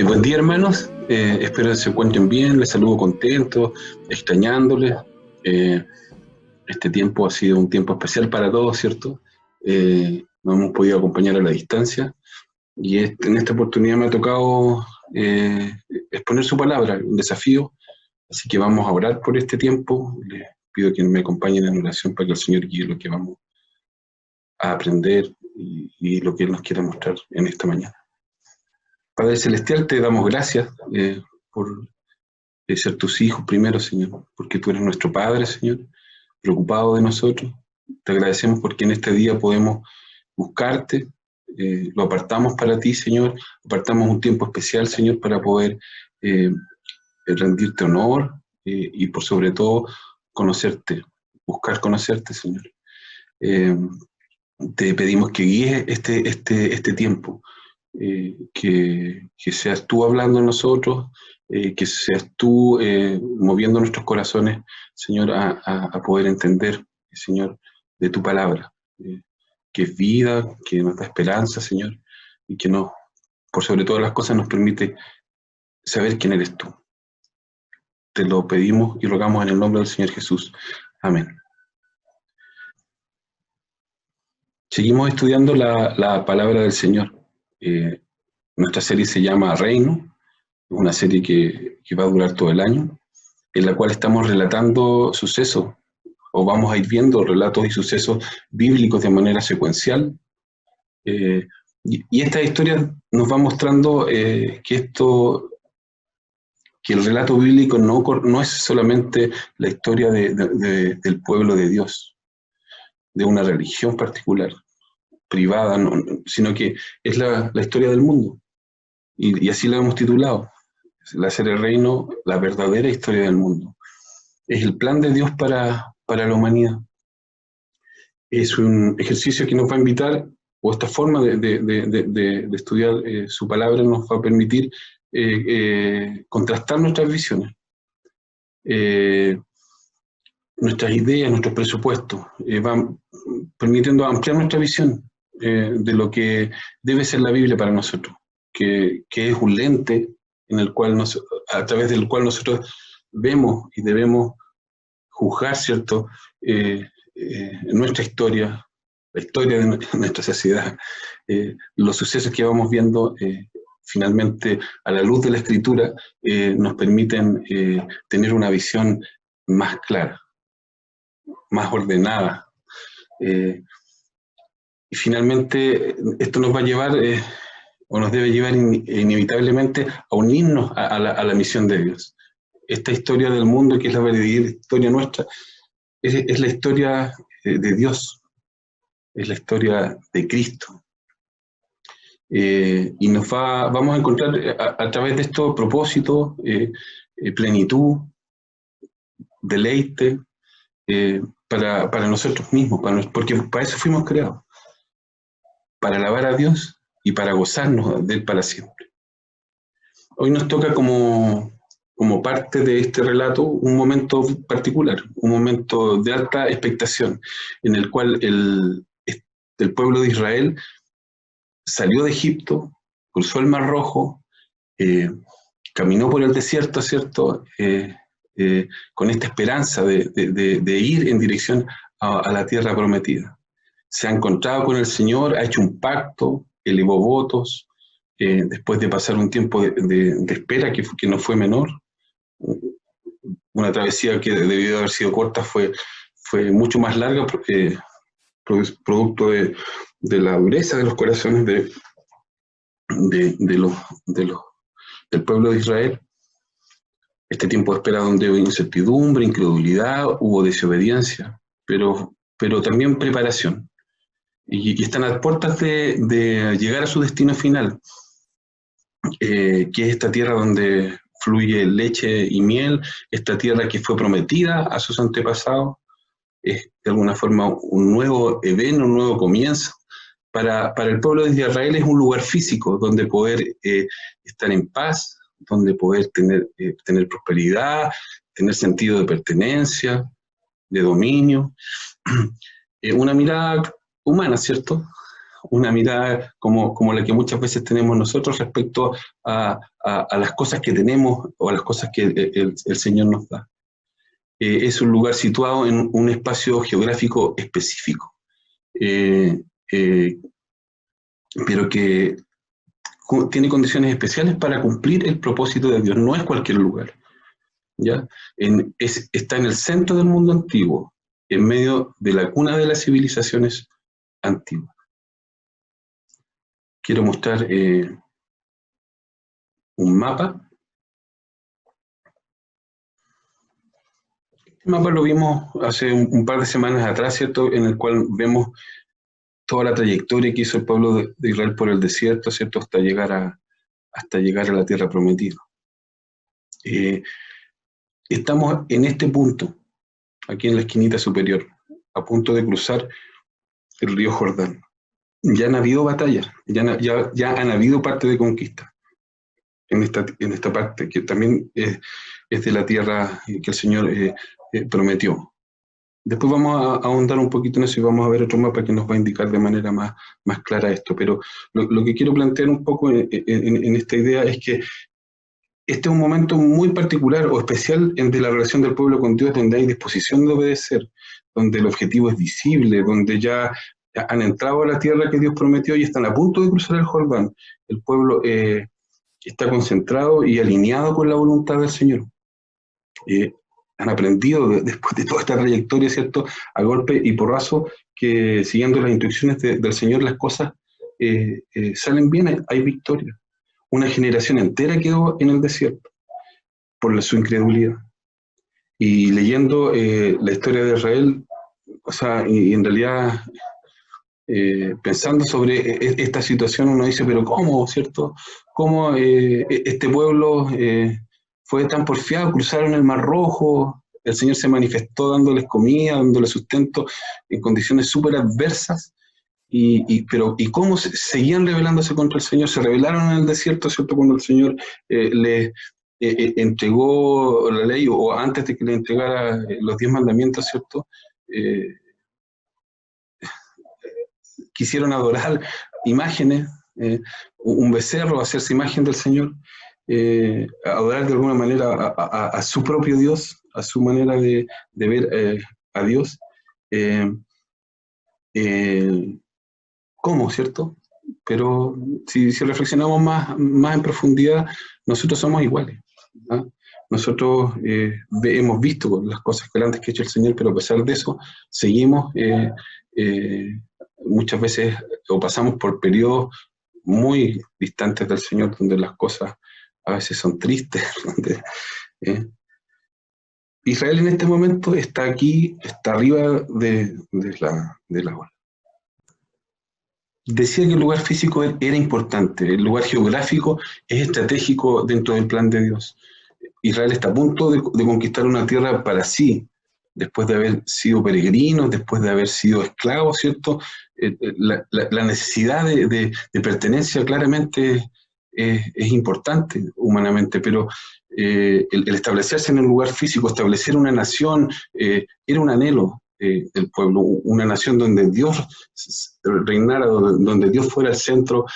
Buen día, hermanos. Espero que se encuentren bien. Les saludo contento, extrañándoles. Eh, este tiempo ha sido un tiempo especial para todos, ¿cierto? Nos hemos podido acompañar a la distancia y en esta oportunidad me ha tocado exponer su palabra, un desafío. Así que vamos a orar por este tiempo. Les pido que me acompañen en oración para que el Señor guíe lo que vamos a aprender y lo que Él nos quiera mostrar en esta mañana. Padre Celestial, te damos gracias por ser tus hijos primero, Señor, porque tú eres nuestro Padre, Señor, preocupado de nosotros. Te agradecemos porque en este día podemos buscarte, lo apartamos para ti, Señor, apartamos un tiempo especial, Señor, para poder eh, rendirte honor y por sobre todo conocerte, buscar conocerte, Señor. Eh, Te pedimos que guíes este tiempo, que seas tú hablando en nosotros, que seas tú moviendo nuestros corazones, Señor, a poder entender, Señor, de tu palabra, que es vida, que nos da esperanza, Señor, y que nos, por sobre todas las cosas nos permite saber quién eres tú. Te lo pedimos y rogamos en el nombre del Señor Jesús. Amén. Seguimos estudiando la palabra del Señor. Eh, Nuestra serie se llama Reino, es una serie que va a durar todo el año, en la cual estamos relatando sucesos, o vamos a ir viendo relatos y sucesos bíblicos de manera secuencial. Y esta historia nos va mostrando que el relato bíblico no es solamente la historia del pueblo de Dios, de una religión particular, privada, sino que es la historia del mundo. Y así la hemos titulado, la serie Reino, la verdadera historia del mundo. Es el plan de Dios para la humanidad. Es un ejercicio que nos va a invitar, o esta forma de estudiar su palabra nos va a permitir contrastar nuestras visiones, eh, nuestras ideas, nuestros presupuestos, van permitiendo ampliar nuestra visión de lo que debe ser la Biblia para nosotros, que es un lente en el cual a través del cual nosotros vemos y debemos juzgar, ¿cierto? Nuestra historia, la historia de nuestra sociedad, los sucesos que vamos viendo, finalmente, a la luz de la Escritura, nos permiten tener una visión más clara, más ordenada. Y finalmente, esto nos va a llevar, o nos debe llevar inevitablemente a unirnos a la misión de Dios. Esta historia del mundo, que es la verdadera historia nuestra, es la historia de Dios, es la historia de Cristo. Y vamos a encontrar a través de esto propósito, plenitud, deleite, para nosotros mismos, porque para eso fuimos creados, para alabar a Dios y para gozarnos de Él para siempre. Hoy nos toca como parte de este relato un momento particular, un momento de alta expectación, en el cual el pueblo de Israel salió de Egipto, cruzó el Mar Rojo, caminó por el desierto, ¿cierto? Con esta esperanza de ir en dirección a la tierra prometida. Se ha encontrado con el Señor, ha hecho un pacto, elevó votos, después de pasar un tiempo de espera que no fue menor. Una travesía que debió haber sido corta fue mucho más larga, porque producto de la dureza de los corazones del pueblo de Israel. Este tiempo de espera donde hubo incertidumbre, incredulidad, hubo desobediencia, pero también preparación. Y están a puertas de llegar a su destino final, que es esta tierra donde fluye leche y miel, esta tierra que fue prometida a sus antepasados, es de alguna forma un nuevo evento, un nuevo comienzo. Para el pueblo de Israel es un lugar físico donde poder estar en paz, donde poder tener prosperidad, tener sentido de pertenencia, de dominio. Una mirada humana, ¿cierto? Una mirada como la que muchas veces tenemos nosotros respecto a las cosas que tenemos o a las cosas que el Señor nos da. Es un lugar situado en un espacio geográfico específico, eh, eh, pero que tiene condiciones especiales para cumplir el propósito de Dios. No es cualquier lugar, ¿ya? Está en el centro del mundo antiguo, en medio de la cuna de las civilizaciones antiguas. Quiero mostrar un mapa. Este mapa lo vimos hace un par de semanas atrás, ¿cierto? En el cual vemos toda la trayectoria que hizo el pueblo de Israel por el desierto, ¿cierto? Hasta llegar a la tierra prometida. Estamos en este punto, aquí en la esquinita superior, a punto de cruzar el río Jordán. Ya han habido batallas, ya han habido parte de conquista en esta parte, que también es de la tierra que el Señor prometió. Después vamos a ahondar un poquito en eso y vamos a ver otro mapa que nos va a indicar de manera más clara esto. Pero lo que quiero plantear un poco en esta idea es que este es un momento muy particular o especial de la relación del pueblo con Dios, donde hay disposición de obedecer, donde el objetivo es visible, donde ya han entrado a la tierra que Dios prometió y están a punto de cruzar el Jordán. El pueblo está concentrado y alineado con la voluntad del Señor. Han aprendido después de toda esta trayectoria, ¿cierto?, a golpe y porrazo, que siguiendo las instrucciones del Señor las cosas salen bien, hay victoria. Una generación entera quedó en el desierto por su incredulidad. Y leyendo la historia de Israel, o sea, y en realidad pensando sobre esta situación, uno dice, pero ¿cómo, cierto? ¿Cómo este pueblo fue tan porfiado? Cruzaron el Mar Rojo, el Señor se manifestó dándoles comida, dándoles sustento en condiciones súper adversas, pero cómo seguían rebelándose contra el Señor. Se rebelaron en el desierto, ¿cierto? Cuando el Señor les entregó la ley, o antes de que le entregara los 10 mandamientos, ¿cierto? Quisieron adorar imágenes, un becerro, hacerse imagen del Señor, adorar de alguna manera a su propio Dios, a su manera de ver a Dios. ¿Cómo, cierto? Pero si reflexionamos más en profundidad, nosotros somos iguales, ¿no? Nosotros hemos visto las cosas grandes que ha hecho el Señor, pero a pesar de eso, seguimos muchas veces o pasamos por periodos muy distantes del Señor, donde las cosas a veces son tristes. Donde, Israel en este momento está aquí, está arriba de la ola. Decía que el lugar físico era importante, el lugar geográfico es estratégico dentro del plan de Dios. Israel está a punto de conquistar una tierra para sí, después de haber sido peregrinos, después de haber sido esclavos, ¿cierto? La necesidad de pertenencia claramente es importante humanamente, pero el establecerse en un lugar físico, establecer una nación, era un anhelo del pueblo, una nación donde Dios reinara, donde Dios fuera el centro,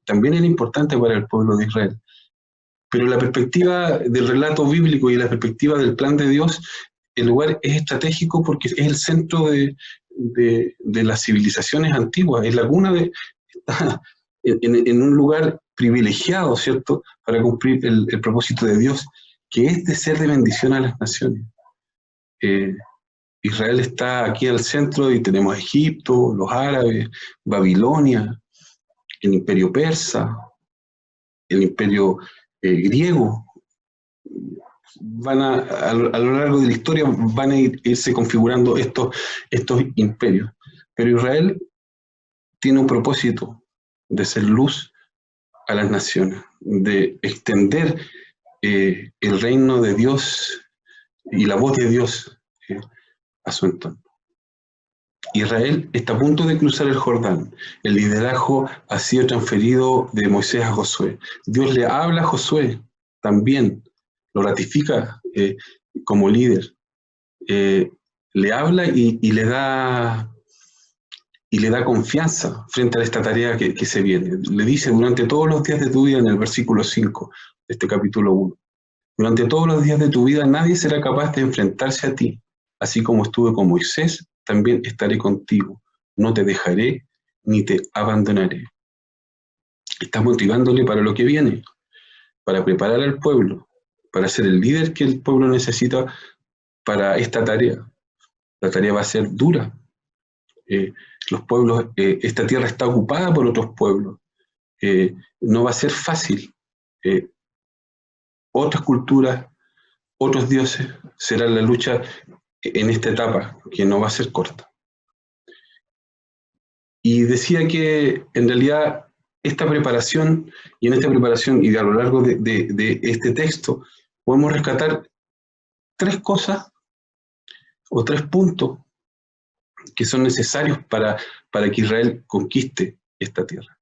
también era importante para el pueblo de Israel. Pero la perspectiva del relato bíblico y la perspectiva del plan de Dios, el lugar es estratégico porque es el centro de las civilizaciones antiguas, es la cuna está en un lugar privilegiado, ¿cierto?, para cumplir el propósito de Dios, que es de ser de bendición a las naciones. Israel está aquí al centro y tenemos Egipto, los árabes, Babilonia, el imperio persa, el imperio griego, lo largo de la historia van a irse configurando estos imperios. Pero Israel tiene un propósito de ser luz a las naciones, de extender el reino de Dios y la voz de Dios a su entorno. Israel está a punto de cruzar el Jordán. El liderazgo ha sido transferido de Moisés a Josué. Dios le habla a Josué también, lo ratifica como líder. Le habla y le da confianza frente a esta tarea que se viene. Le dice: durante todos los días de tu vida, en el versículo 5 de este capítulo 1, durante todos los días de tu vida nadie será capaz de enfrentarse a ti. Así como estuve con Moisés, también estaré contigo. No te dejaré ni te abandonaré. Está motivándole para lo que viene, para preparar al pueblo, para ser el líder que el pueblo necesita para esta tarea. La tarea va a ser dura. Los pueblos, esta tierra está ocupada por otros pueblos. No va a ser fácil. Otras culturas, otros dioses, será la lucha en esta etapa, que no va a ser corta. Y decía que en realidad esta preparación, y en esta preparación y a lo largo de este texto, podemos rescatar tres cosas o tres puntos que son necesarios para que Israel conquiste esta tierra.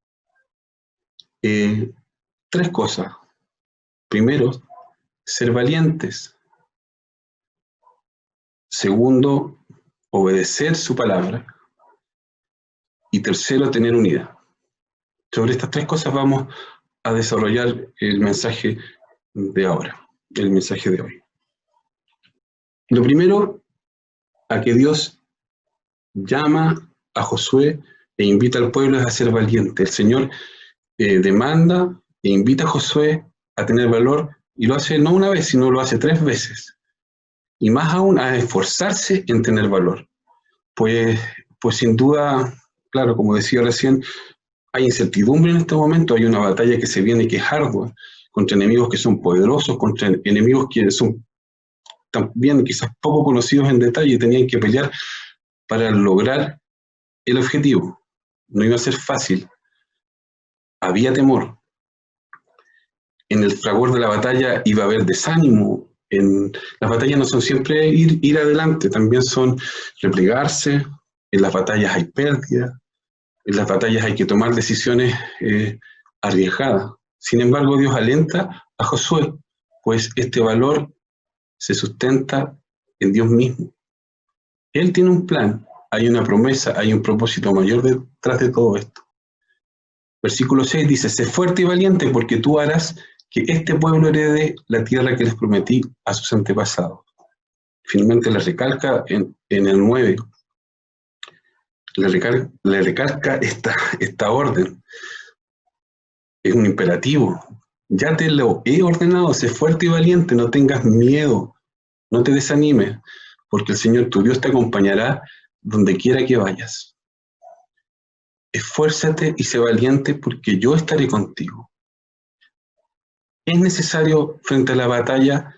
Tres cosas. Primero, ser valientes. Segundo, obedecer su palabra. Y tercero, tener unidad. Sobre estas tres cosas vamos a desarrollar el mensaje de ahora, el mensaje de hoy. Lo primero, a que Dios llama a Josué e invita al pueblo a ser valiente. El Señor demanda e invita a Josué a tener valor, y lo hace no una vez, sino lo hace 3 veces. Y más aún, a esforzarse en tener valor. Pues sin duda, claro, como decía recién, hay incertidumbre en este momento, hay una batalla que se viene que es ardua, contra enemigos que son poderosos, contra enemigos que son también quizás poco conocidos en detalle, y tenían que pelear para lograr el objetivo. No iba a ser fácil. Había temor. En el fragor de la batalla iba a haber desánimo. Las batallas no son siempre ir adelante, también son replegarse. En las batallas hay pérdida. En las batallas hay que tomar decisiones arriesgadas. Sin embargo, Dios alenta a Josué, pues este valor se sustenta en Dios mismo. Él tiene un plan, hay una promesa, hay un propósito mayor detrás de todo esto. Versículo 6 dice: sé fuerte y valiente, porque tú harás que este pueblo herede la tierra que les prometí a sus antepasados. Finalmente le recalca en el 9, le recalca esta orden. Es un imperativo. Ya te lo he ordenado, sé fuerte y valiente, no tengas miedo, no te desanimes, porque el Señor tu Dios te acompañará donde quiera que vayas. Esfuérzate y sé valiente, porque yo estaré contigo. Es necesario, frente a la batalla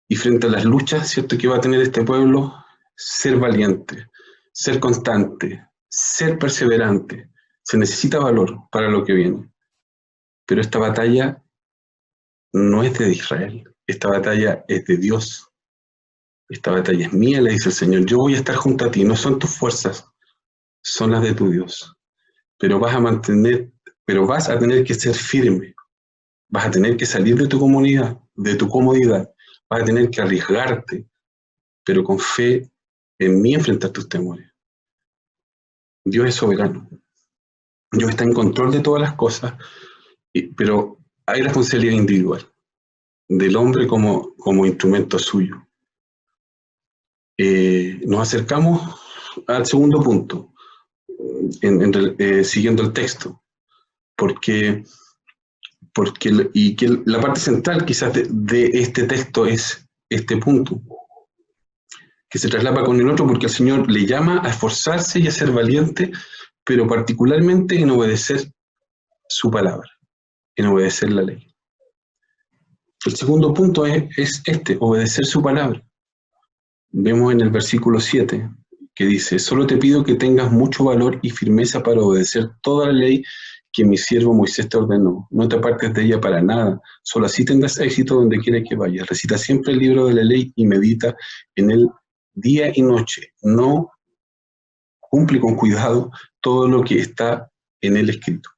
y frente a las luchas, ¿cierto?, que va a tener este pueblo, ser valiente, ser constante, ser perseverante. Se necesita valor para lo que viene. Pero esta batalla no es de Israel, esta batalla es de Dios. Esta batalla es mía, le dice el Señor. Yo voy a estar junto a ti, no son tus fuerzas, son las de tu Dios. Pero vas a tener que ser firme. Vas a tener que salir de tu comunidad, de tu comodidad. Vas a tener que arriesgarte, pero con fe en mí enfrentar tus temores. Dios es soberano. Dios está en control de todas las cosas, pero hay responsabilidad individual del hombre como instrumento suyo. Nos acercamos al segundo punto, siguiendo el texto, porque la parte central quizás de este texto es este punto, que se traslapa con el otro, porque el Señor le llama a esforzarse y a ser valiente, pero particularmente en obedecer su palabra, en obedecer la ley. El segundo punto es este, obedecer su palabra. Vemos en el versículo 7 que dice, solo te pido que tengas mucho valor y firmeza para obedecer toda la ley que mi siervo Moisés te ordenó. No te apartes de ella para nada, solo así tendrás éxito donde quiera que vayas. Recita siempre el libro de la ley y medita en él día y noche. No cumple con cuidado todo lo que está en él escrito.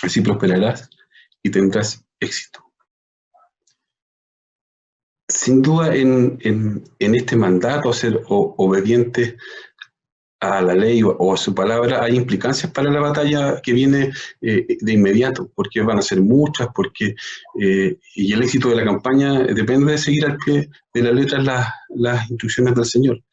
Así prosperarás y tendrás éxito. Sin duda en este mandato a ser obedientes a la ley o a su palabra hay implicancias para la batalla que viene de inmediato, porque van a ser muchas, y el éxito de la campaña depende de seguir al pie de la letra las instrucciones del Señor.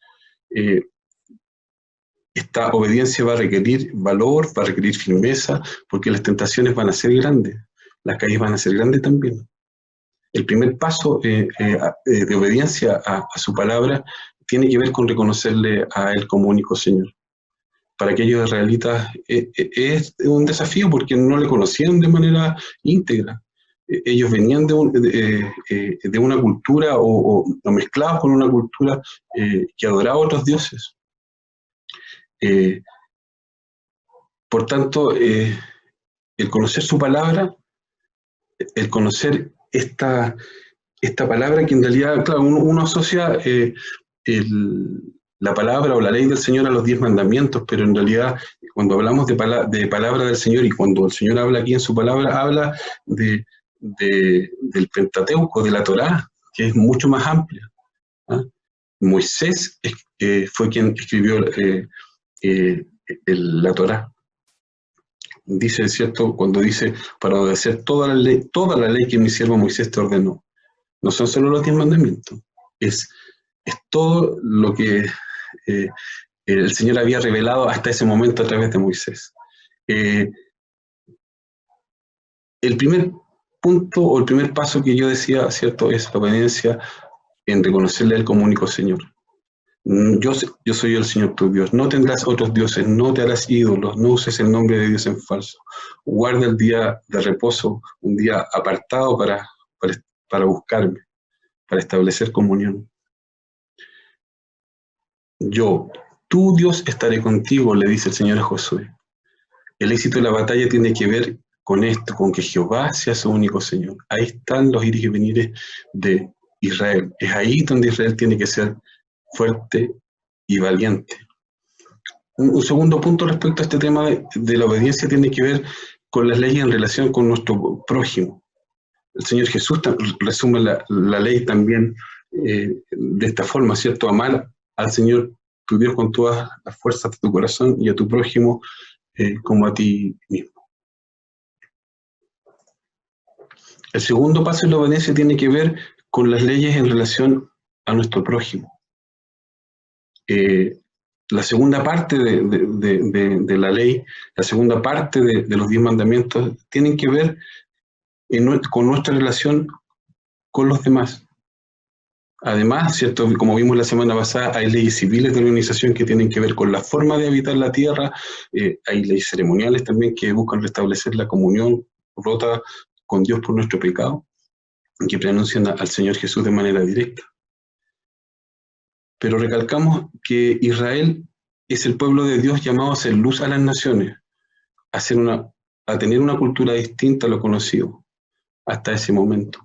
Esta obediencia va a requerir valor, va a requerir firmeza, porque las tentaciones van a ser grandes, las calles van a ser grandes también. El primer paso de obediencia a su palabra tiene que ver con reconocerle a Él como único Señor. Para aquellos israelitas es un desafío porque no le conocían de manera íntegra. Ellos venían de una cultura o mezclados con una cultura que adoraba a otros dioses. Por tanto, el conocer su palabra, el conocer esta palabra que en realidad, claro, uno asocia la palabra o la ley del Señor a los 10 mandamientos, pero en realidad cuando hablamos de palabra del Señor y cuando el Señor habla aquí en su palabra, habla del Pentateuco, de la Torá, que es mucho más amplia. ¿Ah? Moisés fue quien escribió la Torá. Dice, ¿cierto? Cuando dice, para obedecer toda la ley que mi siervo Moisés te ordenó. No son solo los 10 mandamientos, es todo lo que el Señor había revelado hasta ese momento a través de Moisés. El primer punto o el primer paso que yo decía, ¿cierto?, es la obediencia en reconocerle a Él como único Señor. Yo soy el Señor tu Dios. No tendrás otros dioses, no te harás ídolos, no uses el nombre de Dios en falso. Guarda el día de reposo, un día apartado para buscarme, para establecer comunión. Yo, tu Dios, estaré contigo, le dice el Señor a Josué. El éxito de la batalla tiene que ver con esto, con que Jehová sea su único Señor. Ahí están los ires y venires de Israel. Es ahí donde Israel tiene que ser fuerte y valiente. Un segundo punto respecto a este tema de la obediencia tiene que ver con las leyes en relación con nuestro prójimo. El Señor Jesús resume la ley también de esta forma, ¿cierto? Amar al Señor tu Dios con todas las fuerzas de tu corazón y a tu prójimo como a ti mismo. El segundo paso en la obediencia tiene que ver con las leyes en relación a nuestro prójimo. La segunda parte de la ley, la segunda parte de los 10 mandamientos, tienen que ver con nuestra relación con los demás. Además, ¿cierto?, como vimos la semana pasada, hay leyes civiles de organización que tienen que ver con la forma de habitar la tierra, hay leyes ceremoniales también que buscan restablecer la comunión rota con Dios por nuestro pecado, que pronuncian al Señor Jesús de manera directa. Pero recalcamos que Israel es el pueblo de Dios llamado a ser luz a las naciones, a tener una cultura distinta a lo conocido hasta ese momento,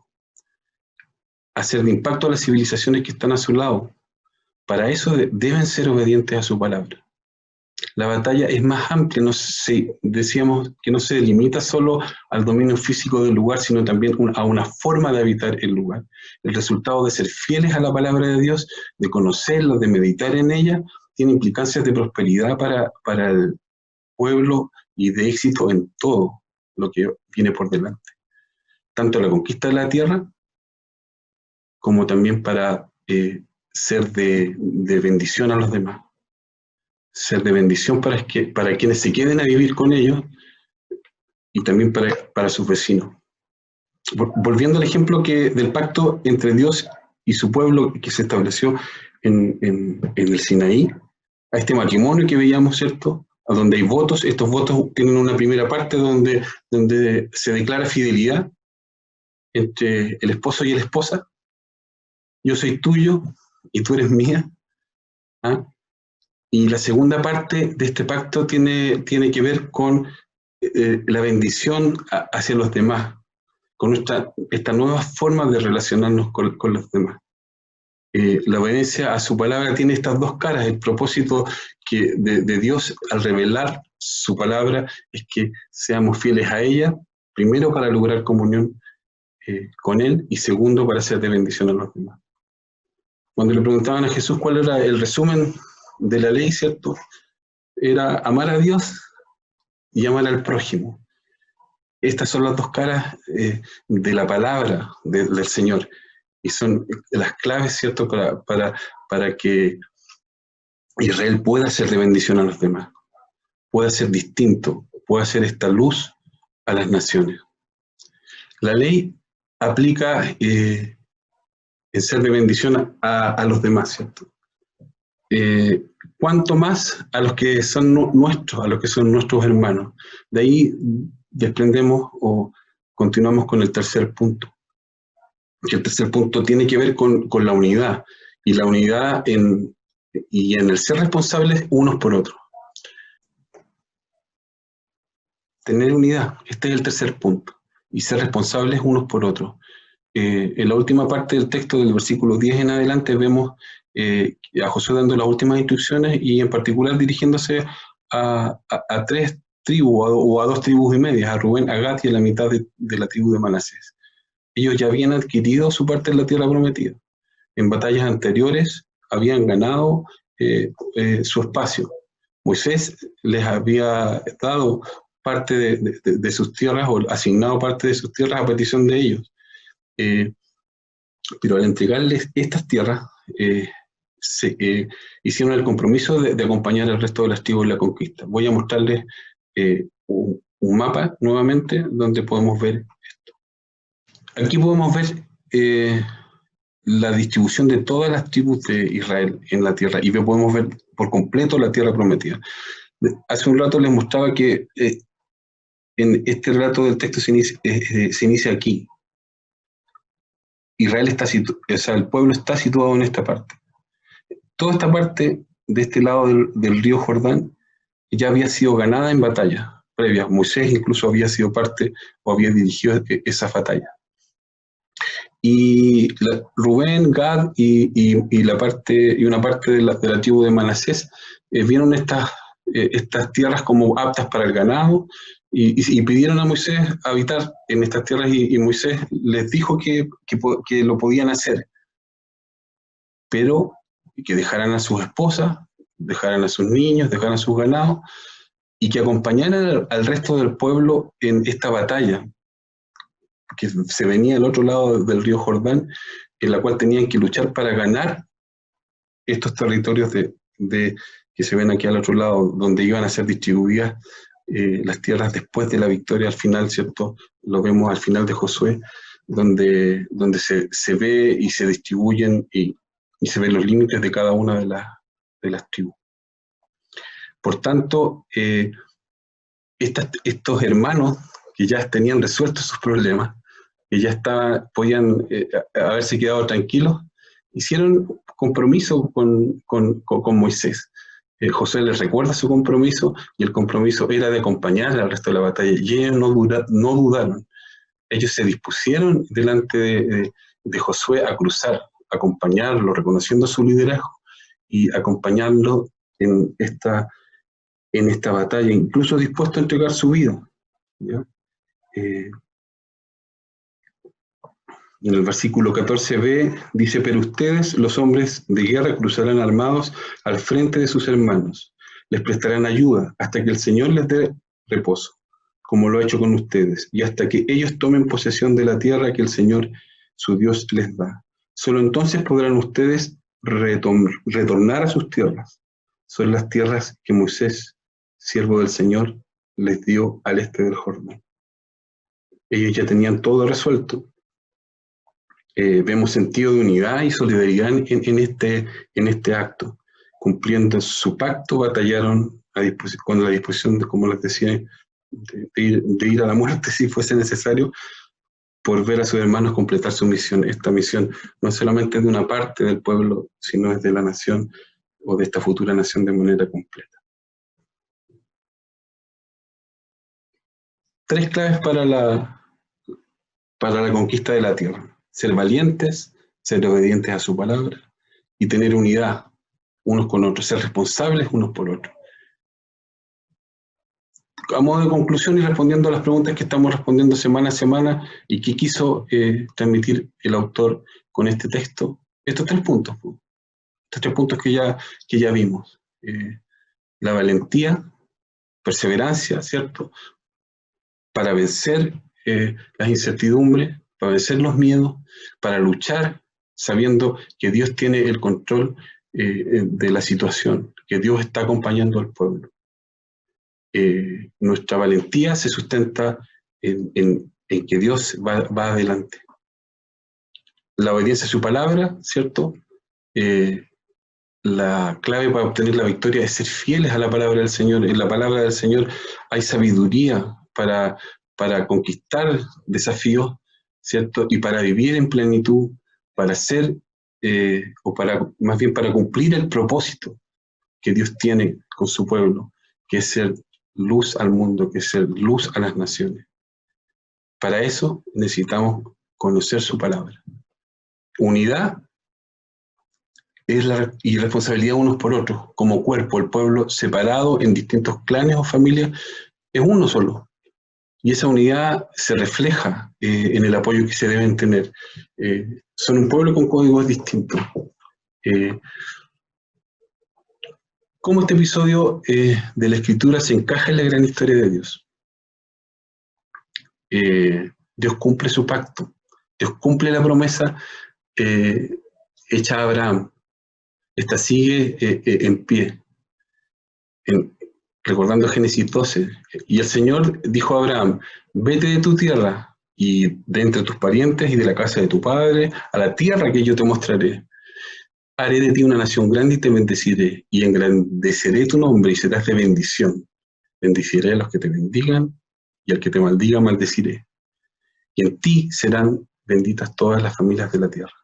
a hacer de impacto a las civilizaciones que están a su lado. Para eso deben ser obedientes a su palabra. La batalla es más amplia, decíamos que no se limita solo al dominio físico del lugar, sino también a una forma de habitar el lugar. El resultado de ser fieles a la palabra de Dios, de conocerla, de meditar en ella, tiene implicancias de prosperidad para el pueblo y de éxito en todo lo que viene por delante. Tanto la conquista de la tierra, como también para ser de bendición a los demás. Ser de bendición para quienes se queden a vivir con ellos y también para sus vecinos. Volviendo al ejemplo del pacto entre Dios y su pueblo que se estableció en el Sinaí, a este matrimonio que veíamos, ¿cierto?, a donde hay votos. Estos votos tienen una primera parte donde se declara fidelidad entre el esposo y la esposa. Yo soy tuyo y tú eres mía. ¿Ah? Y la segunda parte de este pacto tiene que ver con la bendición hacia los demás, con esta nueva forma de relacionarnos con los demás. La obediencia a su palabra tiene estas dos caras. El propósito de Dios al revelar su palabra es que seamos fieles a ella, primero para lograr comunión con Él y segundo para ser de bendición a los demás. Cuando le preguntaban a Jesús cuál era el resumen de la ley, ¿cierto? Era amar a Dios y amar al prójimo. Estas son las dos caras de la palabra del Señor y son las claves, ¿cierto?, para que Israel pueda ser de bendición a los demás, pueda ser distinto, pueda ser esta luz a las naciones. La ley aplica en ser de bendición a los demás, ¿cierto? Cuanto más a los que son nuestros, a los que son nuestros hermanos. De ahí desprendemos o continuamos con el tercer punto. El tercer punto tiene que ver con la unidad, y la unidad en el ser responsables unos por otros. Tener unidad, este es el tercer punto, y ser responsables unos por otros. En la última parte del texto, del versículo 10 en adelante, vemos a Josué dando las últimas instrucciones y en particular dirigiéndose a tres tribus o a dos tribus y medias, a Rubén, a Gad y a la mitad de la tribu de Manasés. Ellos ya habían adquirido su parte en la tierra prometida. En batallas anteriores habían ganado su espacio. Moisés les había dado parte de sus tierras o asignado parte de sus tierras a petición de ellos. Pero al entregarles estas tierras, hicieron el compromiso de acompañar al resto de las tribus en la conquista. Voy a mostrarles un mapa nuevamente donde podemos ver esto. Aquí podemos ver la distribución de todas las tribus de Israel en la tierra y podemos ver por completo la tierra prometida. Hace un rato les mostraba que en este relato del texto se inicia aquí. Israel está el pueblo está situado en esta parte. Toda esta parte de este lado del río Jordán ya había sido ganada en batallas previas. Moisés incluso había sido parte o había dirigido esa batalla. Y Rubén, Gad y una parte de la tribu de Manasés vieron estas tierras como aptas para el ganado y pidieron a Moisés habitar en estas tierras y Moisés les dijo que lo podían hacer, pero que dejaran a sus esposas, dejaran a sus niños, dejaran a sus ganados y que acompañaran al resto del pueblo en esta batalla que se venía al otro lado del río Jordán, en la cual tenían que luchar para ganar estos territorios que se ven aquí al otro lado, donde iban a ser distribuidas las tierras después de la victoria al final, ¿cierto? Lo vemos al final de Josué, donde se ve y se distribuyen y se ven los límites de cada una de las tribus. Por tanto, estos hermanos que ya tenían resueltos sus problemas, que ya podían haberse quedado tranquilos, hicieron compromiso con Moisés. Josué les recuerda su compromiso y el compromiso era de acompañar al resto de la batalla y ellos no dudaron. Ellos se dispusieron delante de Josué a cruzar, acompañarlo, reconociendo su liderazgo y acompañarlo en esta batalla, incluso dispuesto a entregar su vida. ¿Ya? En el versículo 14b dice: pero ustedes, los hombres de guerra, cruzarán armados al frente de sus hermanos, les prestarán ayuda hasta que el Señor les dé reposo, como lo ha hecho con ustedes, y hasta que ellos tomen posesión de la tierra que el Señor, su Dios, les da. Solo entonces podrán ustedes retornar a sus tierras. Son las tierras que Moisés, siervo del Señor, les dio al este del Jordán. Ellos ya tenían todo resuelto. Vemos sentido de unidad y solidaridad en este acto. Cumpliendo su pacto, batallaron con la disposición, como les decía, de ir a la muerte si fuese necesario, por ver a sus hermanos completar su misión. Esta misión no es solamente de una parte del pueblo, sino es de la nación o de esta futura nación de manera completa. 3 claves para la conquista de la tierra: ser valientes, ser obedientes a su palabra y tener unidad unos con otros, ser responsables unos por otros. A modo de conclusión y respondiendo a las preguntas que estamos respondiendo semana a semana y que quiso transmitir el autor con este texto, estos 3 puntos, estos 3 puntos que ya vimos. La valentía, perseverancia, ¿cierto? Para vencer las incertidumbres, para vencer los miedos, para luchar sabiendo que Dios tiene el control de la situación, que Dios está acompañando al pueblo. Nuestra valentía se sustenta en que Dios va adelante. La obediencia a su palabra, ¿cierto? La clave para obtener la victoria es ser fieles a la palabra del Señor. En la palabra del Señor hay sabiduría para conquistar desafíos, ¿cierto? Y para vivir en plenitud, para ser, más bien para cumplir el propósito que Dios tiene con su pueblo, que es ser luz al mundo, que es ser luz a las naciones. Para eso necesitamos conocer su palabra. Unidad y responsabilidad unos por otros, como cuerpo. El pueblo separado en distintos clanes o familias es uno solo. Y esa unidad se refleja en el apoyo que se deben tener. Son un pueblo con códigos distintos. ¿Cómo este episodio de la Escritura se encaja en la gran historia de Dios? Dios cumple su pacto. Dios cumple la promesa hecha a Abraham. Esta sigue en pie. Recordando Génesis 12, y el Señor dijo a Abraham: vete de tu tierra y de entre tus parientes y de la casa de tu padre a la tierra que yo te mostraré. Haré de ti una nación grande y te bendeciré, y engrandeceré tu nombre y serás de bendición. Bendeciré a los que te bendigan, y al que te maldiga maldeciré. Y en ti serán benditas todas las familias de la tierra.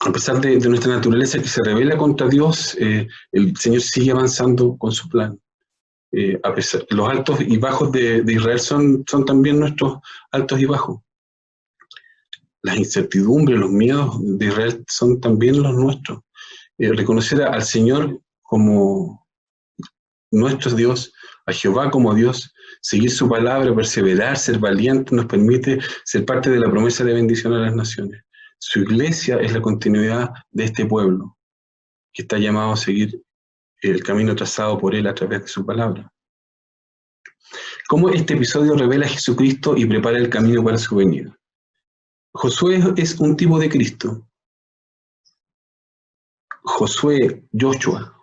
A pesar de nuestra naturaleza que se rebela contra Dios, el Señor sigue avanzando con su plan. A pesar, los altos y bajos de Israel son también nuestros altos y bajos. Las incertidumbres, los miedos de Israel son también los nuestros. Reconocer al Señor como nuestro Dios, a Jehová como Dios, seguir su palabra, perseverar, ser valiente, nos permite ser parte de la promesa de bendición a las naciones. Su iglesia es la continuidad de este pueblo, que está llamado a seguir el camino trazado por él a través de su palabra. ¿Cómo este episodio revela a Jesucristo y prepara el camino para su venida? Josué es un tipo de Cristo. Josué, Yeshua,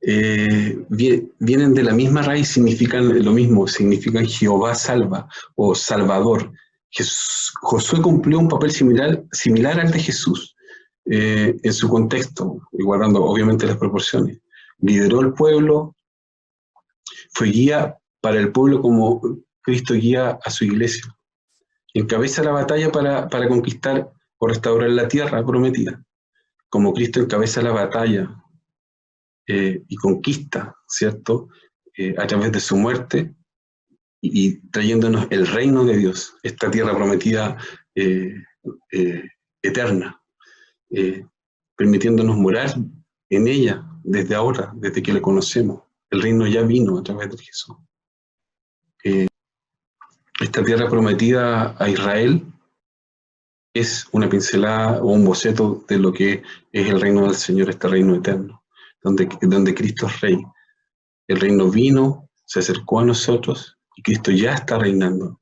vienen de la misma raíz, significan lo mismo, significan Jehová salva o Salvador. Josué cumplió un papel similar al de Jesús en su contexto, y guardando obviamente las proporciones. Lideró el pueblo, fue guía para el pueblo como Cristo guía a su iglesia. Encabeza la batalla para conquistar o restaurar la tierra prometida, como Cristo encabeza la batalla y conquista, ¿cierto? A través de su muerte y trayéndonos el reino de Dios, esta tierra prometida eterna, permitiéndonos morar en ella desde ahora, desde que le conocemos. El reino ya vino a través de Jesús. Esta tierra prometida a Israel es una pincelada o un boceto de lo que es el reino del Señor, este reino eterno, donde Cristo es Rey. El reino vino, se acercó a nosotros y Cristo ya está reinando.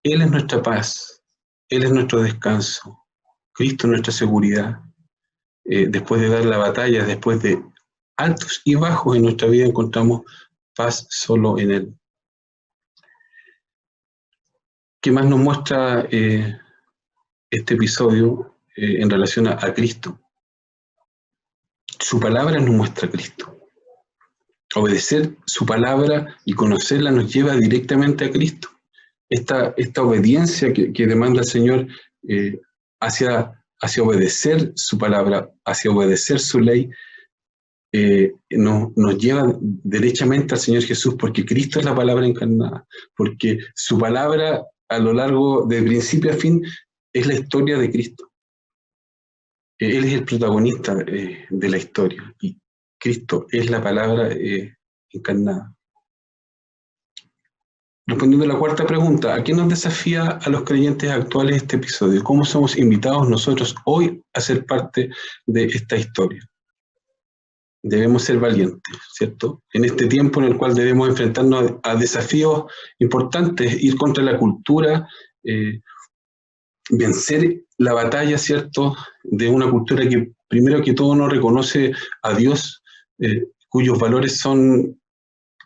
Él es nuestra paz, Él es nuestro descanso, Cristo es nuestra seguridad. Después de dar la batalla, después de altos y bajos en nuestra vida, encontramos paz solo en Él. ¿Qué más nos muestra este episodio en relación a Cristo? Su palabra nos muestra a Cristo. Obedecer su palabra y conocerla nos lleva directamente a Cristo. esta obediencia que demanda el Señor hacia obedecer su palabra, hacia obedecer su ley, nos lleva derechamente al Señor Jesús, porque Cristo es la palabra encarnada, porque su palabra a lo largo de principio a fin es la historia de Cristo. Él es el protagonista de la historia y Cristo es la palabra encarnada. Respondiendo a la cuarta pregunta, ¿a qué nos desafía a los creyentes actuales este episodio? ¿Cómo somos invitados nosotros hoy a ser parte de esta historia? Debemos ser valientes, ¿cierto? En este tiempo en el cual debemos enfrentarnos a desafíos importantes, ir contra la cultura, vencer la batalla, ¿cierto?, de una cultura que primero que todo no reconoce a Dios, cuyos valores son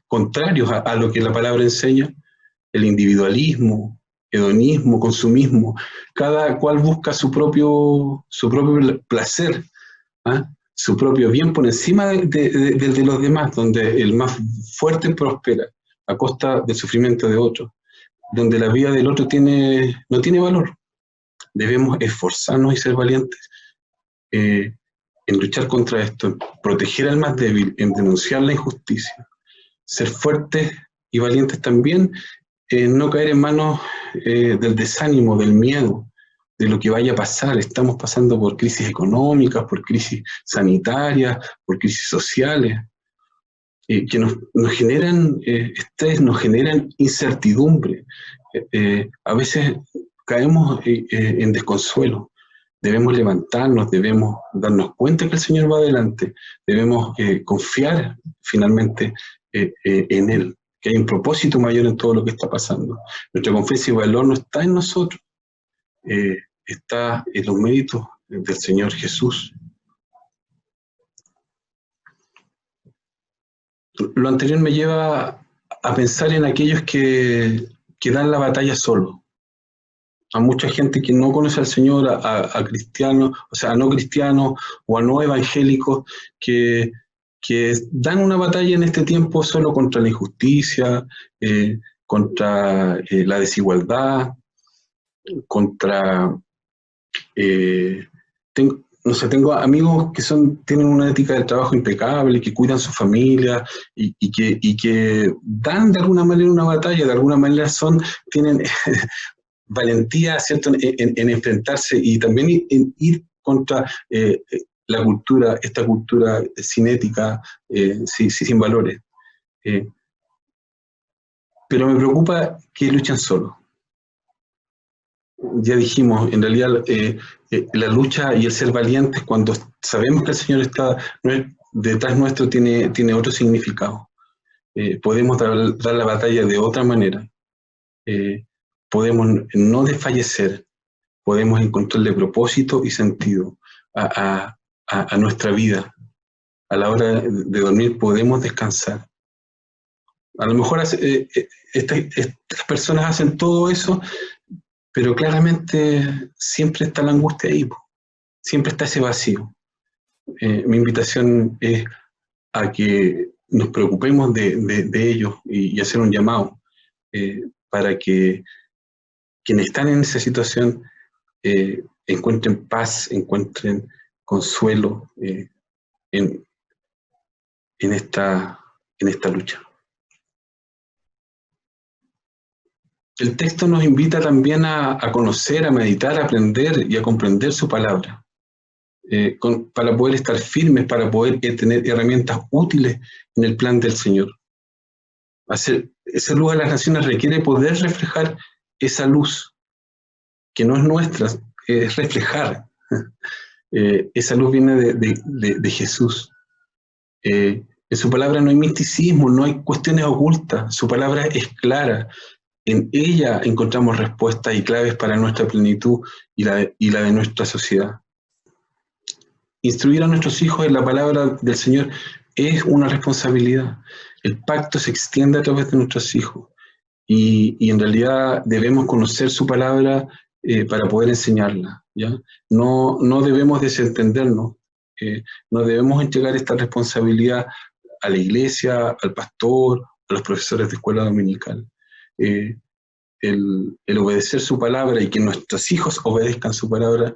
contrarios a lo que la palabra enseña, el individualismo, hedonismo, consumismo, cada cual busca su propio placer, ¿ah? Su propio bien por encima del de los demás, donde el más fuerte prospera a costa del sufrimiento de otro, donde la vida del otro no tiene valor. Debemos esforzarnos y ser valientes en luchar contra esto, en proteger al más débil, en denunciar la injusticia, ser fuertes y valientes también, no caer en manos del desánimo, del miedo, de lo que vaya a pasar. Estamos pasando por crisis económicas, por crisis sanitarias, por crisis sociales, que nos generan estrés, nos generan incertidumbre. A veces caemos en desconsuelo. Debemos levantarnos, debemos darnos cuenta que el Señor va adelante, debemos confiar finalmente en Él, que hay un propósito mayor en todo lo que está pasando. Nuestra confianza y valor no está en nosotros, está en los méritos del Señor Jesús. Lo anterior me lleva a pensar en aquellos que dan la batalla solo. A mucha gente que no conoce al Señor, a cristianos, o sea, a no cristianos o a no evangélicos, que dan una batalla en este tiempo solo contra la injusticia, contra la desigualdad, contra... tengo amigos que tienen una ética del trabajo impecable, que cuidan su familia y que dan de alguna manera una batalla, de alguna manera tienen valentía, ¿cierto?, en enfrentarse y también en ir contra la cultura, esta cultura sin ética, sin valores. Pero me preocupa que luchan solos. Ya dijimos, en realidad la lucha y el ser valientes cuando sabemos que el Señor está detrás nuestro tiene otro significado. Podemos dar la batalla de otra manera. Podemos no desfallecer, podemos encontrarle propósito y sentido a nuestra vida. A la hora de dormir podemos descansar. A lo mejor estas personas hacen todo eso, pero claramente siempre está la angustia ahí, siempre está ese vacío. Mi invitación es a que nos preocupemos de ellos y hacer un llamado para que quienes están en esa situación encuentren paz, encuentren consuelo en esta lucha. El texto nos invita también a conocer, a meditar, a aprender y a comprender su palabra, para poder estar firmes, para poder tener herramientas útiles en el plan del Señor. Esa luz a las naciones requiere poder reflejar esa luz, que no es nuestra, es reflejar. Esa luz viene de Jesús. En su palabra no hay misticismo, no hay cuestiones ocultas, su palabra es clara. En ella encontramos respuestas y claves para nuestra plenitud y la de nuestra sociedad. Instruir a nuestros hijos en la palabra del Señor es una responsabilidad. El pacto se extiende a través de nuestros hijos y en realidad debemos conocer su palabra para poder enseñarla, ¿ya? No debemos desentendernos, no debemos entregar esta responsabilidad a la iglesia, al pastor, a los profesores de escuela dominical. el obedecer su palabra y que nuestros hijos obedezcan su palabra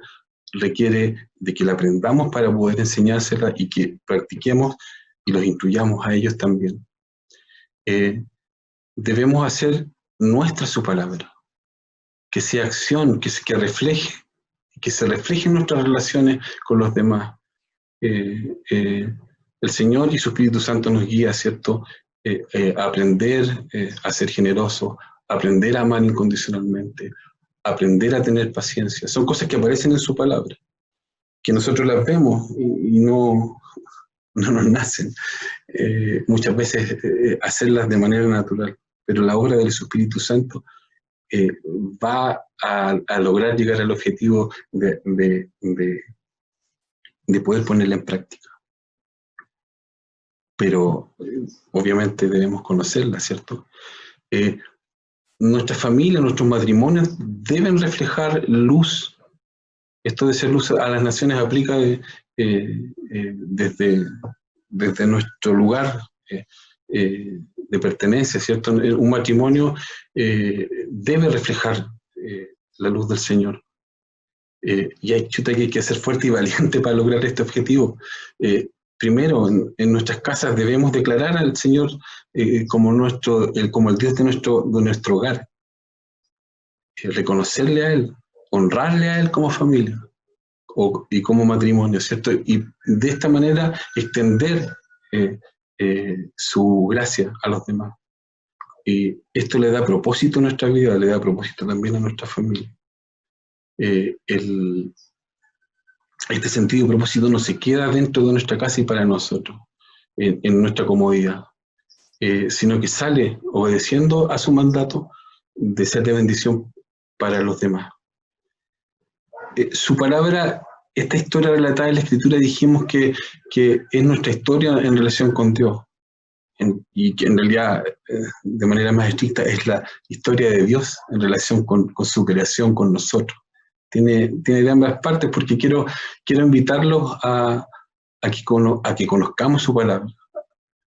requiere de que la aprendamos para poder enseñársela y que practiquemos y los instruyamos a ellos también. Debemos hacer nuestra su palabra, que sea acción, que se refleje en nuestras relaciones con los demás. El Señor y su Espíritu Santo nos guía, ¿cierto? A aprender a ser generosos, aprender a amar incondicionalmente, aprender a tener paciencia. Son cosas que aparecen en su palabra, que nosotros las vemos y no nos nacen. Muchas veces hacerlas de manera natural, pero la obra de su Espíritu Santo va a lograr llegar al objetivo de poder ponerla en práctica. Pero obviamente debemos conocerla, ¿cierto? Nuestra familia, nuestros matrimonios deben reflejar luz. Esto de ser luz a las naciones aplica desde nuestro lugar de pertenencia, ¿cierto? Un matrimonio debe reflejar la luz del Señor. Y hay que ser fuerte y valiente para lograr este objetivo. Primero, en nuestras casas debemos declarar al Señor como el Dios de nuestro hogar, reconocerle a Él, honrarle a Él como familia y como matrimonio, ¿cierto? Y de esta manera extender su gracia a los demás. Y esto le da propósito a nuestra vida, le da propósito también a nuestra familia. Este sentido de propósito no se queda dentro de nuestra casa y para nosotros, en nuestra comodidad, sino que sale obedeciendo a su mandato de ser de bendición para los demás. Su palabra, esta historia relatada en la Escritura, dijimos que es nuestra historia en relación con Dios, y que en realidad, de manera más estricta, es la historia de Dios en relación con su creación, con nosotros. Tiene de ambas partes, porque quiero invitarlos a que conozcamos su palabra,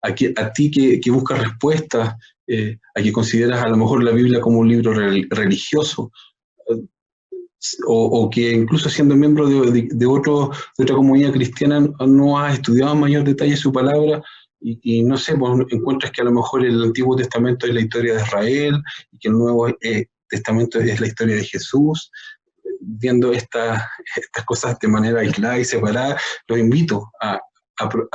a ti que buscas respuestas, a que consideras a lo mejor la Biblia como un libro religioso, o que incluso siendo miembro de otra comunidad cristiana no has estudiado en mayor detalle su palabra y no sé, pues encuentras que a lo mejor el Antiguo Testamento es la historia de Israel y que el Nuevo Testamento es la historia de Jesús. Viendo estas cosas de manera aislada y separada, los invito a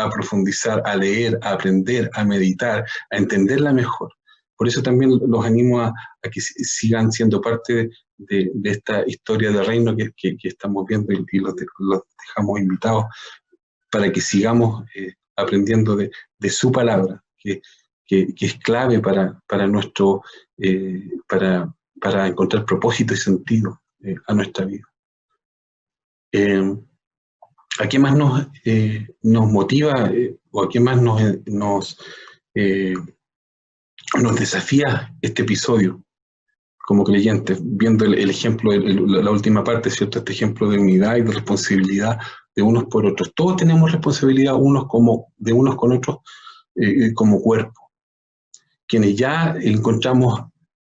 profundizar, a leer, a aprender, a meditar, a entenderla mejor. Por eso también los animo a que sigan siendo parte de esta historia de reino que estamos viendo y los dejamos invitados para que sigamos aprendiendo de su palabra, que es clave para encontrar propósito y sentido a nuestra vida. ¿A qué más nos motiva o a qué más nos desafía este episodio como creyentes, viendo el ejemplo, la última parte, ¿cierto? Este ejemplo de unidad y de responsabilidad de unos por otros? Todos tenemos responsabilidad de unos con otros como cuerpo. Quienes ya encontramos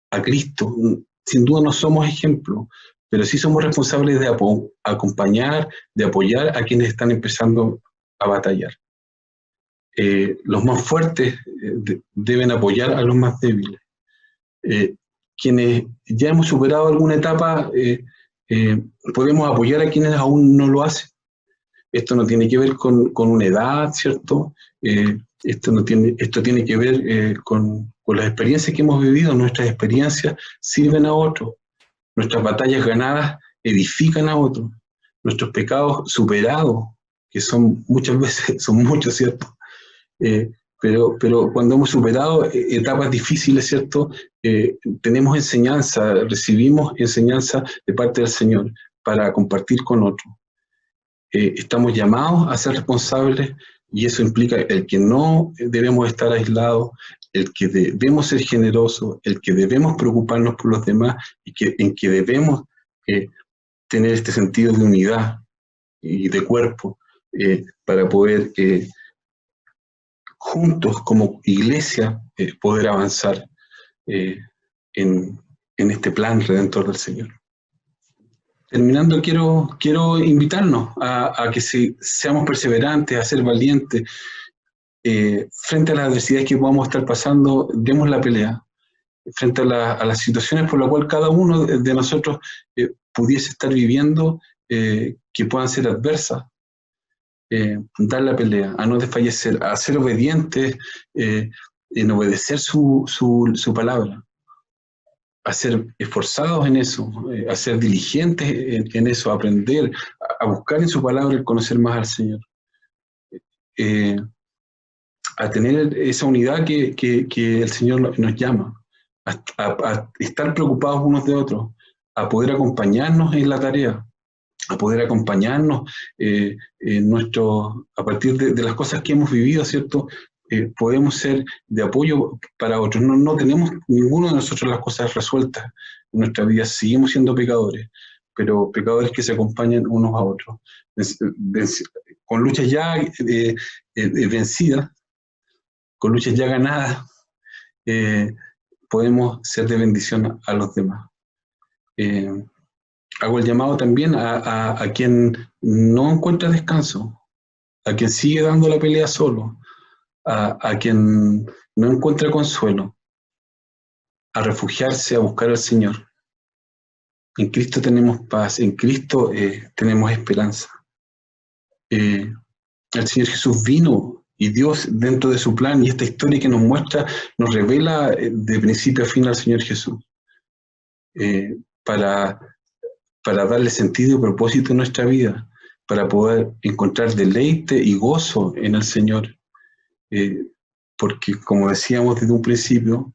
a Cristo, sin duda no somos ejemplo, pero sí somos responsables de acompañar, de apoyar a quienes están empezando a batallar. Los más fuertes deben apoyar a los más débiles. Quienes ya hemos superado alguna etapa, podemos apoyar a quienes aún no lo hacen. Esto no tiene que ver con una edad, ¿cierto? Esto tiene que ver con las experiencias que hemos vivido. Nuestras experiencias sirven a otros. Nuestras batallas ganadas edifican a otros. Nuestros pecados superados, que son muchas veces, son muchos, ¿cierto? Pero cuando hemos superado etapas difíciles, ¿cierto? Tenemos enseñanza, recibimos enseñanza de parte del Señor para compartir con otros. Estamos llamados a ser responsables y eso implica el que no debemos estar aislados, el que debemos ser generosos, el que debemos preocuparnos por los demás y en que debemos tener este sentido de unidad y de cuerpo para poder juntos como iglesia poder avanzar en en este plan redentor del Señor. Terminando, quiero invitarnos a que seamos perseverantes, a ser valientes. Frente a las adversidades que podamos estar pasando, demos la pelea. Frente a las situaciones por las cuales cada uno de nosotros pudiese estar viviendo, que puedan ser adversas, dar la pelea, a no desfallecer, a ser obedientes, en obedecer su palabra, a ser esforzados en eso, a ser diligentes en eso, a aprender, a buscar en su palabra el conocer más al Señor. A tener esa unidad que el Señor nos llama, a estar preocupados unos de otros, a poder acompañarnos en la tarea, a poder acompañarnos a partir de las cosas que hemos vivido, ¿cierto? Podemos ser de apoyo para otros. No tenemos ninguno de nosotros las cosas resueltas en nuestra vida, seguimos siendo pecadores, pero pecadores que se acompañan unos a otros. Con luchas ya vencidas, con luchas ya ganadas, podemos ser de bendición a los demás. Hago el llamado también a quien no encuentra descanso, a quien sigue dando la pelea solo, a quien no encuentra consuelo, a refugiarse, a buscar al Señor. En Cristo tenemos paz, en Cristo tenemos esperanza. El Señor Jesús vino y Dios, dentro de su plan, y esta historia que nos muestra, nos revela de principio a fin al Señor Jesús, para darle sentido y propósito a nuestra vida, para poder encontrar deleite y gozo en el Señor. Porque, como decíamos desde un principio,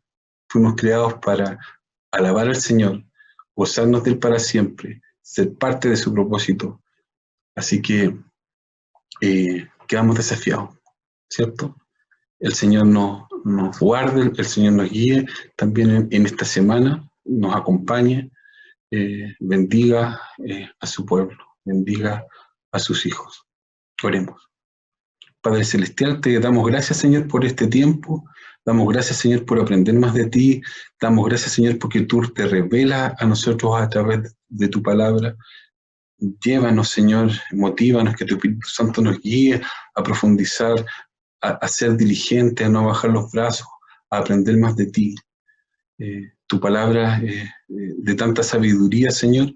fuimos creados para alabar al Señor, gozarnos de Él para siempre, ser parte de su propósito. Así que quedamos desafiados, ¿cierto? El Señor nos guarde, el Señor nos guíe también en esta semana, nos acompañe, bendiga a su pueblo, bendiga a sus hijos. Oremos. Padre Celestial, te damos gracias, Señor, por este tiempo. Damos gracias, Señor, por aprender más de ti. Damos gracias, Señor, porque tú te revelas a nosotros a través de tu palabra. Llévanos, Señor, motívanos, que tu Espíritu Santo nos guíe a profundizar, a ser diligentes, a no bajar los brazos, a aprender más de ti. Tu palabra de tanta sabiduría, Señor,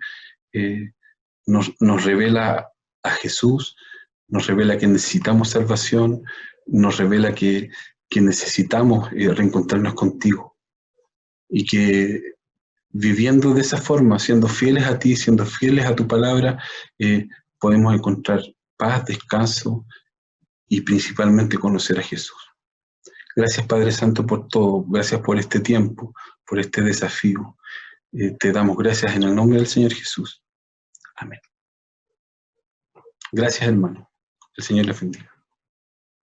nos revela a Jesús, nos revela que necesitamos salvación, nos revela que necesitamos reencontrarnos contigo, y que viviendo de esa forma, siendo fieles a ti, siendo fieles a tu palabra, podemos encontrar paz, descanso y principalmente conocer a Jesús. Gracias, Padre Santo, por todo. Gracias por este tiempo, por este desafío. Te damos gracias en el nombre del Señor Jesús. Amén. Gracias, hermano. El Señor les bendiga.